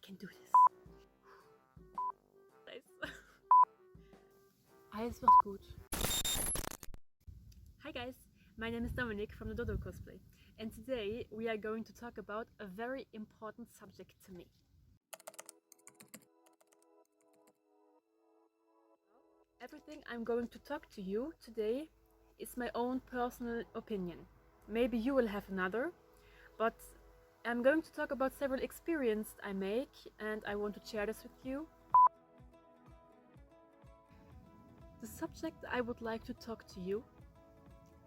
can do this. Nice. Alles wird gut. Hi guys, my name is Dominique from the Dodo Cosplay, and today we are going to talk about a very important subject to me. Everything I'm going to talk to you today is my own personal opinion. Maybe you will have another, but I'm going to talk about several experiences I make and I want to share this with you. The subject I would like to talk to you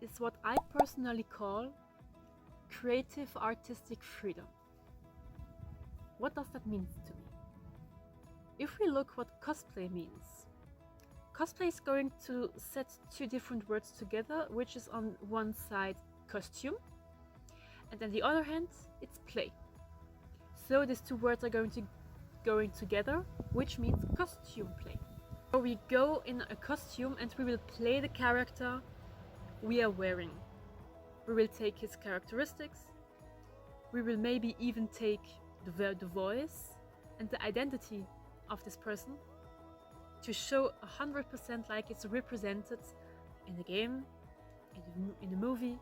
is what I personally call creative artistic freedom. What does that mean to me? If we look what cosplay means, cosplay is going to set two different words together, which is on one side costume, and on the other hand it's play. So these two words are going together, which means costume play. So we go in a costume and we will play the character we are wearing. We will take his characteristics, we will maybe even take the voice and the identity of this person to show 100% like it's represented in the game, in the movie,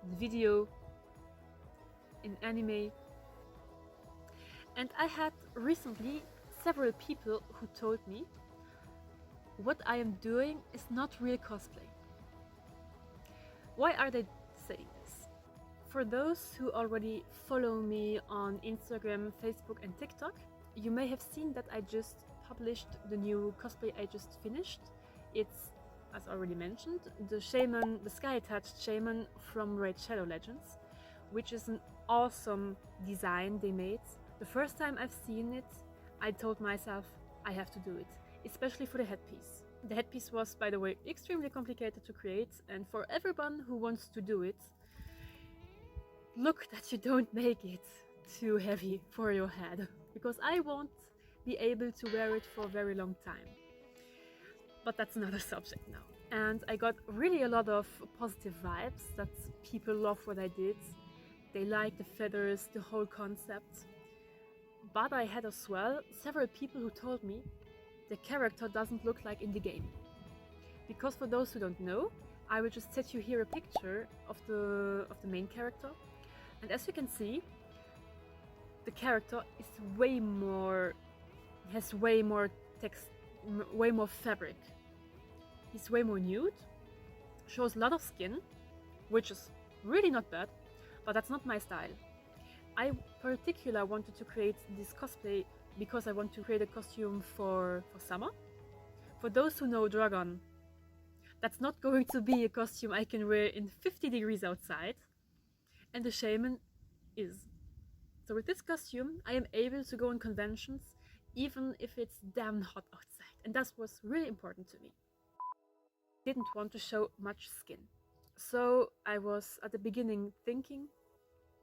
in the video, in anime. And I had recently several people who told me what I am doing is not real cosplay. Why are they saying this? For those who already follow me on Instagram, Facebook and TikTok, you may have seen that I just published the new cosplay I just finished. It's, as already mentioned, the shaman, the sky-attached shaman from Raid Shadow Legends, which is an awesome design they made. The first time I've seen it, I told myself I have to do it, especially for the headpiece. The headpiece was, by the way, extremely complicated to create, and for everyone who wants to do it, look that you don't make it too heavy for your head, because I won't be able to wear it for a very long time. But that's another subject now. And I got really a lot of positive vibes that people love what I did. They like the feathers, the whole concept. But I had as well several people who told me the character doesn't look like in the game. Because for those who don't know, I will just set you here a picture of the main character. And as you can see, the character is has way more text, way more fabric. He's way more nude, shows a lot of skin, which is really not bad, but that's not my style. I particularly wanted to create this cosplay because I want to create a costume for summer. For those who know Dragon, that's not going to be a costume I can wear in 50 degrees outside, and the shaman is. So with this costume I am able to go on conventions even if it's damn hot outside, and that was really important to me. I didn't want to show much skin. So I was at the beginning thinking,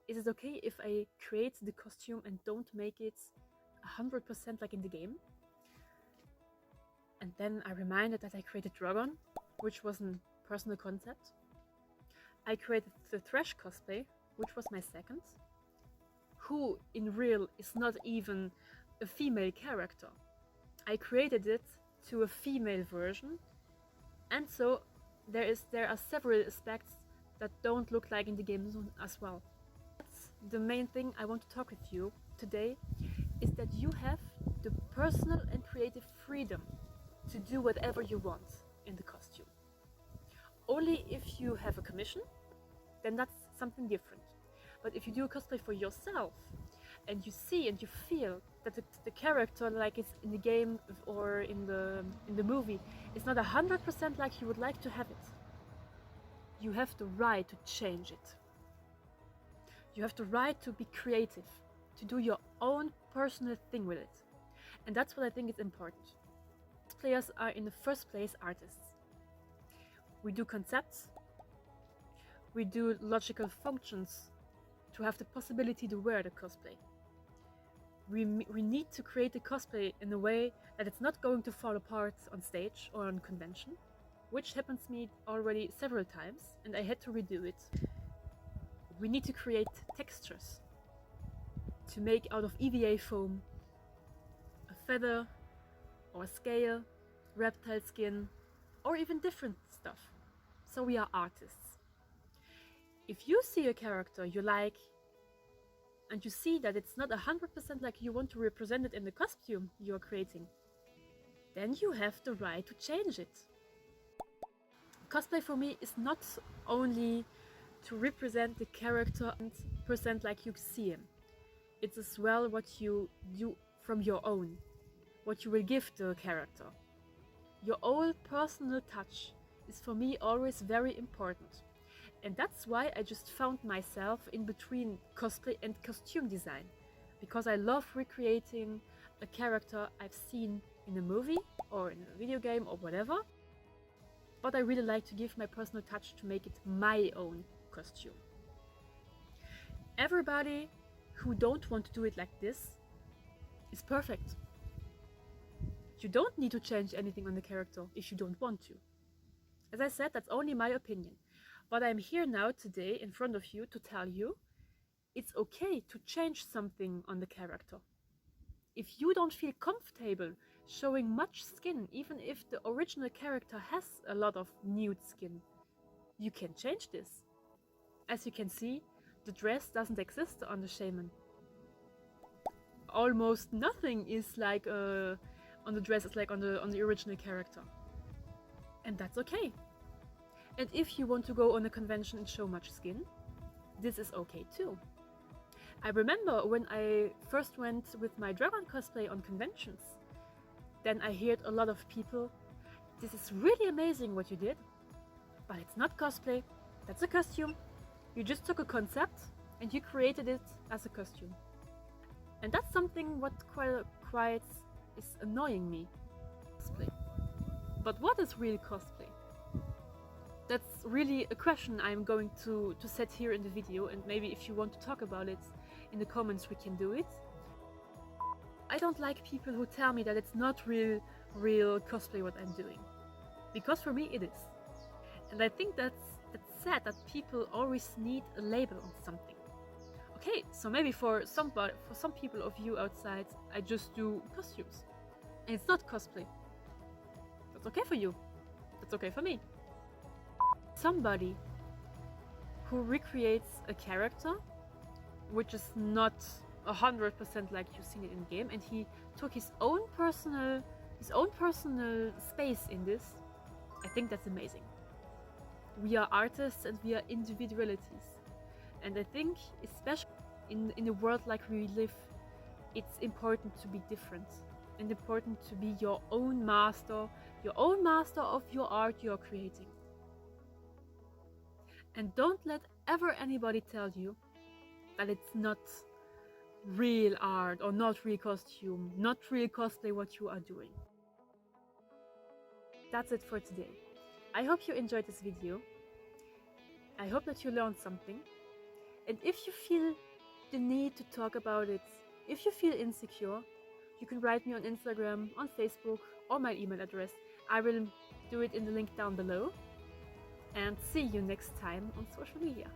is it okay if I create the costume and don't make it 100% like in the game? And then I reminded that I created Dragon, which was a personal concept. I created the Thresh cosplay, which was my second, who in real is not even a female character. I created it to a female version, and so there are several aspects that don't look like in the game as well. That's the main thing I want to talk with you today, is that you have the personal and creative freedom to do whatever you want in the costume. Only if you have a commission, then that's something different. But if you do a cosplay for yourself and you see and you feel that the character like it's in the game or in the movie is not 100% like you would like to have it, you have the right to change it. You have the right to be creative, to do your own personal thing with it. And that's what I think is important. Cosplayers are in the first place artists. We do concepts, we do logical functions to have the possibility to wear the cosplay. We need to create the cosplay in a way that it's not going to fall apart on stage or on convention, which happens to me already several times, and I had to redo it. We need to create textures to make out of EVA foam feather or scale, reptile skin, or even different stuff. So we are artists. If you see a character you like and you see that it's not 100% like you want to represent it in the costume you're creating, then you have the right to change it. Cosplay for me is not only to represent the character and present like you see him. It's as well what you do from your own, what you will give the character. Your own personal touch is for me always very important. And that's why I just found myself in between cosplay and costume design. Because I love recreating a character I've seen in a movie or in a video game or whatever. But I really like to give my personal touch to make it my own costume. Everybody who don't want to do it like this is perfect. You don't need to change anything on the character if you don't want to. As I said, that's only my opinion. But I'm here now today in front of you to tell you it's okay to change something on the character. If you don't feel comfortable showing much skin, even if the original character has a lot of nude skin, you can change this. As you can see, the dress doesn't exist on the shaman. Almost nothing is like on the dress is like on the original character. And that's okay. And if you want to go on a convention and show much skin, this is okay too. I remember when I first went with my dragon cosplay on conventions, then I heard a lot of people, this is really amazing what you did, but it's not cosplay, that's a costume. You just took a concept and you created it as a costume. And that's something what quite is annoying me. Cosplay. But what is real cosplay? That's really a question I'm going to set here in the video, and maybe if you want to talk about it in the comments we can do it. I don't like people who tell me that it's not real cosplay what I'm doing. Because for me it is. And I think that's sad that people always need a label on something. Okay, so maybe for some people of you outside, I just do costumes. And it's not cosplay. That's okay for you. That's okay for me. Somebody who recreates a character which is not 100% like you've seen it in game, and he took his own personal space in this, I think that's amazing. We are artists and we are individualities, and I think especially in a world like we live, it's important to be different and important to be your own master of your art you're creating. And don't let ever anybody tell you that it's not real art or not real costume, not real cosplay what you are doing. That's it for today. I hope you enjoyed this video. I hope that you learned something. And if you feel the need to talk about it, if you feel insecure, you can write me on Instagram, on Facebook, or my email address. I will do it in the link down below. And see you next time on social media.